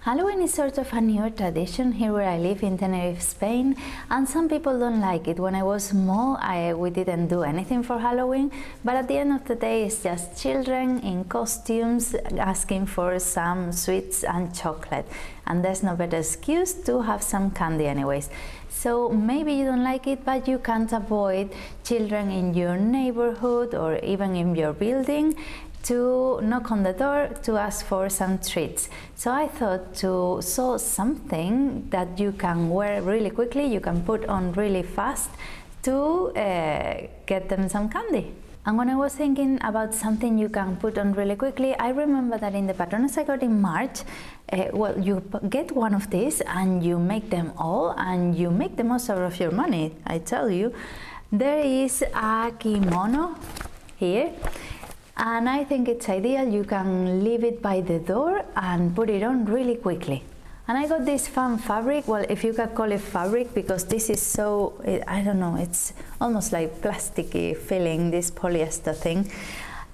Halloween is sort of a new tradition here where I live in Tenerife, Spain, and some people don't like it. When I was small, we didn't do anything for Halloween, but at the end of the day, it's just children in costumes asking for some sweets and chocolate, and there's no better excuse to have some candy anyways. So maybe you don't like it, but you can't avoid children in your neighborhood or even in your building to knock on the door to ask for some treats. So I thought to sew something that you can wear really quickly, you can put on really fast to get them some candy. And when I was thinking about something you can put on really quickly, I remember that in the patrones I got in March, well, you get one of these and you make them all and you make the most out of your money, I tell you. There is a kimono here. And I think it's ideal. You can leave it by the door and put it on really quickly. And I got this fun fabric, well, if you can call it fabric, because this is so, I don't know, it's almost like plasticky feeling, this polyester thing.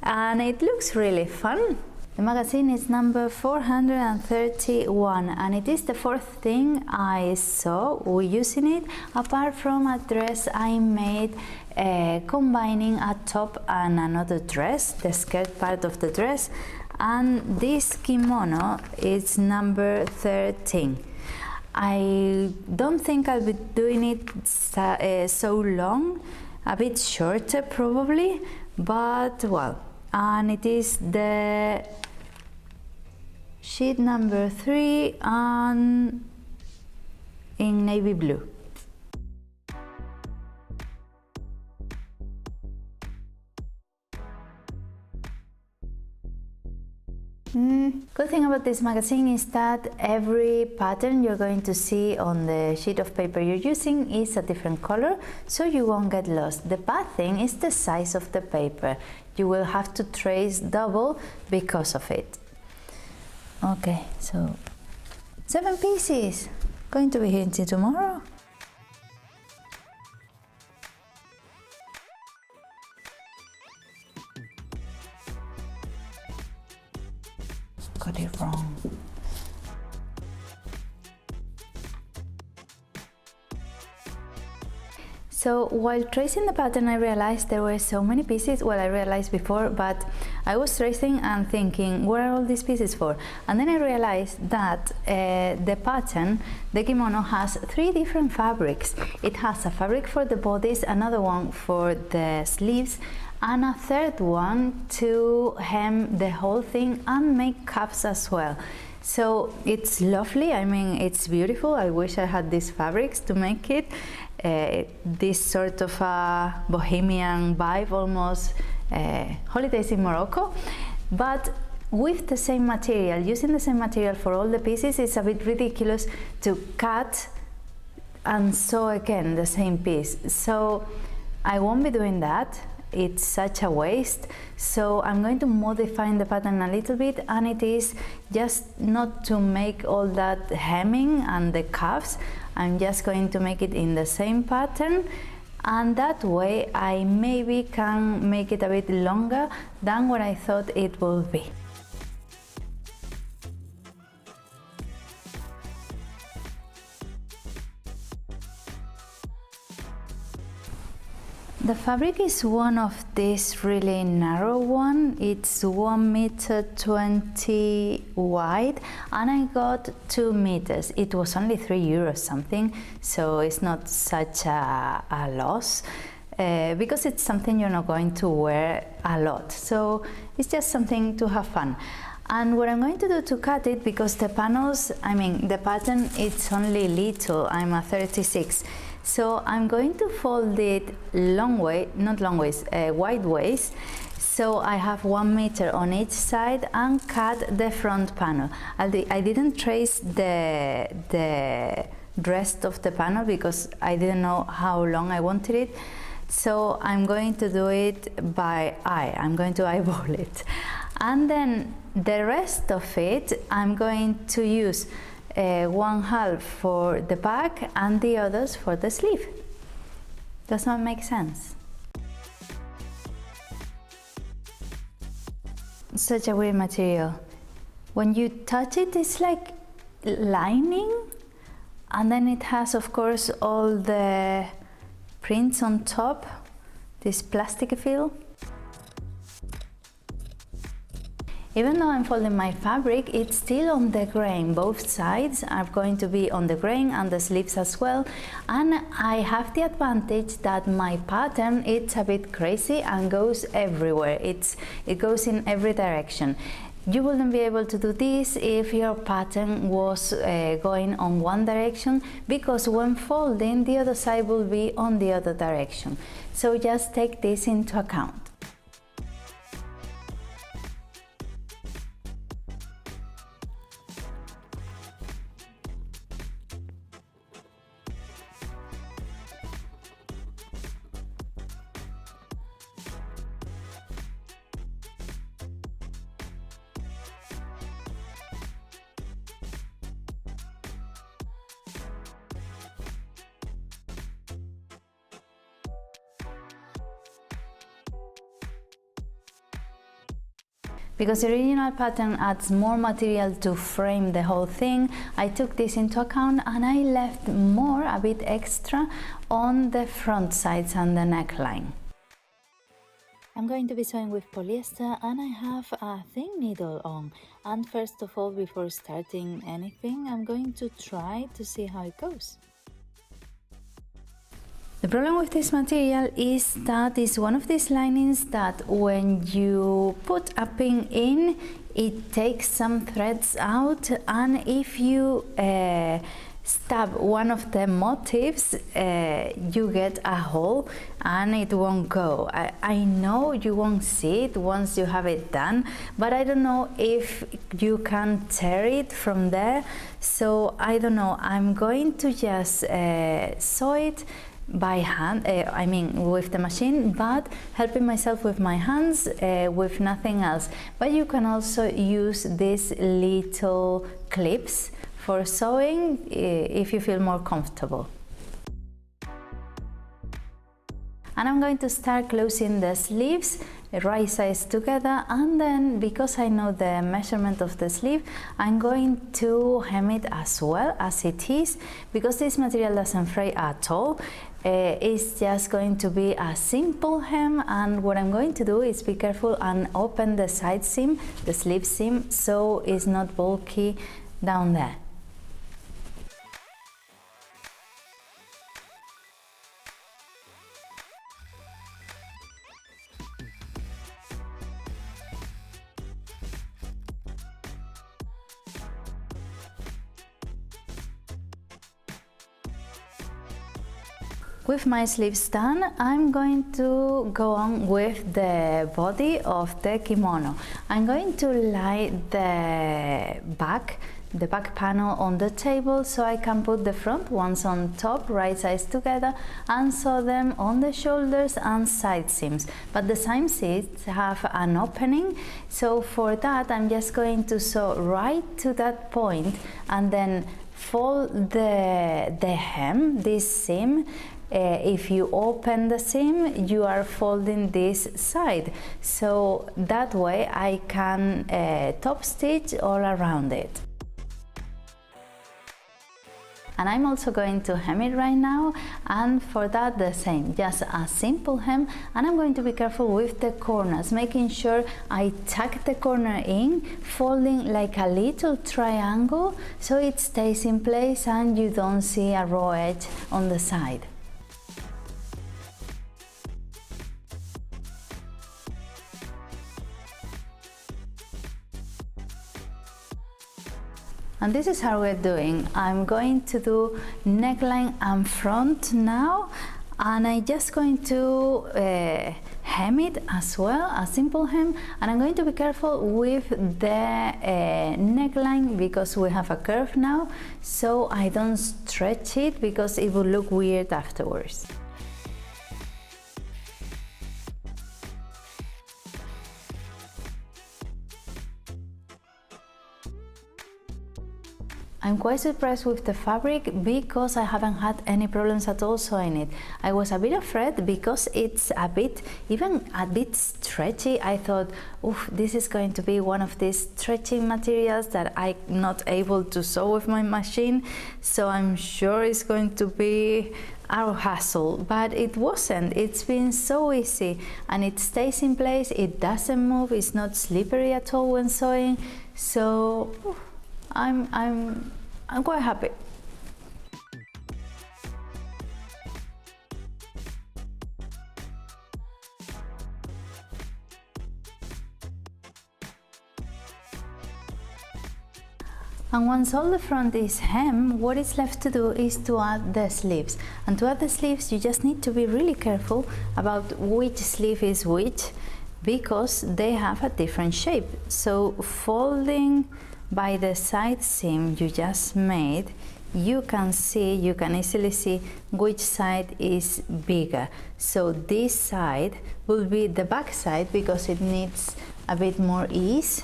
And it looks really fun. The magazine is number 431 and it is the fourth thing I saw using it, apart from a dress I made combining a top and another dress, the skirt part of the dress, and this kimono is number 13. I don't think I'll be doing it so long, a bit shorter probably, but well, and it is the sheet number 3 and in navy blue. Good thing about this magazine is that every pattern you're going to see on the sheet of paper you're using is a different color, so you won't get lost. The bad thing is the size of the paper. You will have to trace double because of it. Okay, so 7 pieces. Going to be here until tomorrow. Got it wrong. So while tracing the pattern, I realized there were so many pieces. Well, I realized before, but I was tracing and thinking, what are all these pieces for? And then I realized that the pattern, the kimono, has 3 different fabrics. It has a fabric for the bodice, another one for the sleeves, and a third one to hem the whole thing and make cuffs as well. So it's lovely, I mean, it's beautiful. I wish I had these fabrics to make it. This sort of a bohemian vibe, almost holidays in Morocco, but with the same material, using the same material for all the pieces. It's a bit ridiculous to cut and sew again the same piece, so I won't be doing that. It's such a waste, so I'm going to modify the pattern a little bit, and it is just not to make all that hemming and the cuffs. I'm just going to make it in the same pattern, and that way I maybe can make it a bit longer than what I thought it would be. The fabric is one of this really narrow one. It's 1.20 meters wide, and I got 2 meters. It was only €3 something, so it's not such a loss because it's something you're not going to wear a lot. So it's just something to have fun. And what I'm going to do to cut it, because the panels, I mean the pattern, it's only little, I'm a 36. So I'm going to fold it wide ways. So I have 1 meter on each side and cut the front panel. I didn't trace the rest of the panel because I didn't know how long I wanted it. So I'm going to do it by eye. I'm going to eyeball it. And then the rest of it, I'm going to use 1/2 for the back and the others for the sleeve. Does that make sense? Such a weird material. When you touch it, it's like lining, and then it has, of course, all the prints on top, this plastic feel. Even though I'm folding my fabric, it's still on the grain. Both sides are going to be on the grain and the sleeves as well. And I have the advantage that my pattern, it's a bit crazy and goes everywhere. It goes in every direction. You wouldn't be able to do this if your pattern was going on one direction, because when folding, the other side will be on the other direction. So just take this into account. Because the original pattern adds more material to frame the whole thing, I took this into account and I left more, a bit extra, on the front sides and the neckline. I'm going to be sewing with polyester and I have a thin needle on. And first of all, before starting anything, I'm going to try to see how it goes. The problem with this material is that it's one of these linings that when you put a pin in, it takes some threads out, and if you stab one of the motifs, you get a hole and it won't go. I know you won't see it once you have it done, but I don't know if you can tear it from there, so I don't know. I'm going to just sew it by hand, with the machine, but helping myself with my hands, with nothing else. But you can also use these little clips for sewing if you feel more comfortable. And I'm going to start closing the sleeves right sides together, and then because I know the measurement of the sleeve, I'm going to hem it as well as it is, because this material doesn't fray at all. It's just going to be a simple hem, and what I'm going to do is be careful and open the side seam, the sleeve seam, so it's not bulky down there. With my sleeves done, I'm going to go on with the body of the kimono. I'm going to lie the back panel on the table so I can put the front ones on top, right sides together, and sew them on the shoulders and side seams. But the side seams have an opening, so for that I'm just going to sew right to that point and then fold the hem, this seam. If you open the seam, you are folding this side, so that way I can top stitch all around it. And I'm also going to hem it right now, and for that the same, just a simple hem, and I'm going to be careful with the corners, making sure I tuck the corner in, folding like a little triangle so it stays in place and you don't see a raw edge on the side. And this is how we're doing. I'm going to do neckline and front now, and I'm just going to hem it as well, a simple hem, and I'm going to be careful with the neckline because we have a curve now, so I don't stretch it because it will look weird afterwards. I'm quite surprised with the fabric because I haven't had any problems at all sewing it. I was a bit afraid because it's even a bit stretchy. I thought, oof, this is going to be one of these stretching materials that I'm not able to sew with my machine, so I'm sure it's going to be a hassle, but it wasn't. It's been so easy and it stays in place, it doesn't move, it's not slippery at all when sewing, so I'm quite happy. And once all the front is hem, what is left to do is to add the sleeves. And to add the sleeves, you just need to be really careful about which sleeve is which, because they have a different shape. So folding by the side seam you just made, you can easily see which side is bigger. So this side will be the back side because it needs a bit more ease.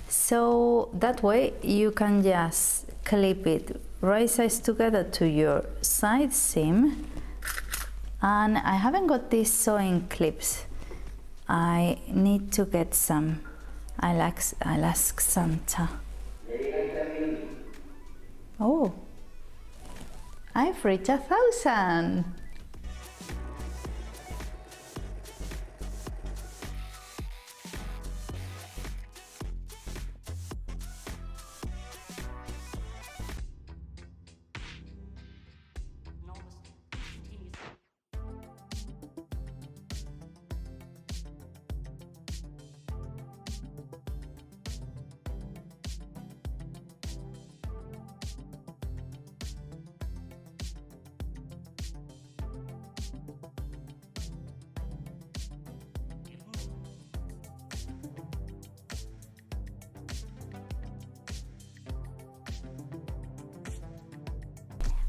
So that way you can just clip it right sides together to your side seam. And I haven't got these sewing clips. I need to get some. I'll ask Santa. Oh, I've reached 1,000.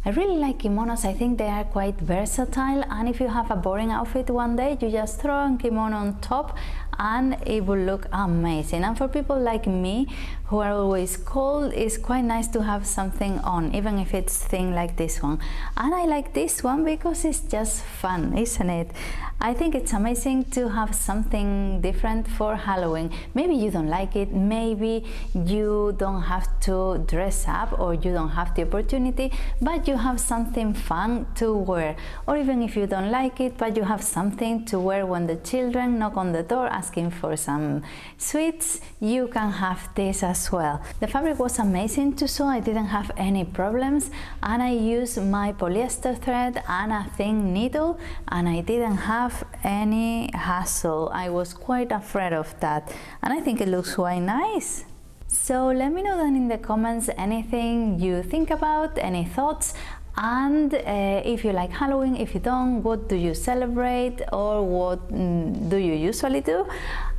I really like kimonos. I think they are quite versatile, and if you have a boring outfit one day, you just throw a kimono on top and it will look amazing. And for people like me who are always cold, it's quite nice to have something on, even if it's thin like this one. And I like this one because it's just fun, isn't it? I think it's amazing to have something different for Halloween. Maybe you don't like it, maybe you don't have to dress up, or you don't have the opportunity, but you have something fun to wear. Or even if you don't like it, but you have something to wear when the children knock on the door asking for some sweets, you can have this as well. The fabric was amazing to sew. I didn't have any problems, and I used my polyester thread and a thin needle, and I didn't have any hassle. I was quite afraid of that, and I think it looks quite nice. So let me know down in the comments anything you think about, any thoughts, and if you like Halloween, if you don't, what do you celebrate, or what do you usually do?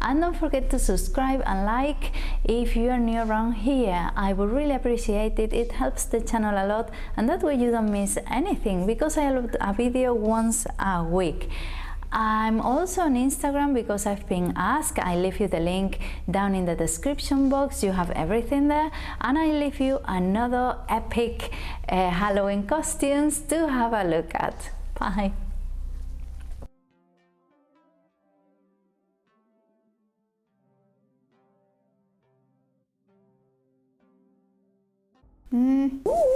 And don't forget to subscribe and like if you are new around here. I would really appreciate it. It helps the channel a lot, and that way you don't miss anything, because I upload a video once a week. I'm also on Instagram because I've been asked. I leave you the link down in the description box. You have everything there, and I leave you another epic Halloween costumes to have a look at. Bye. Ooh.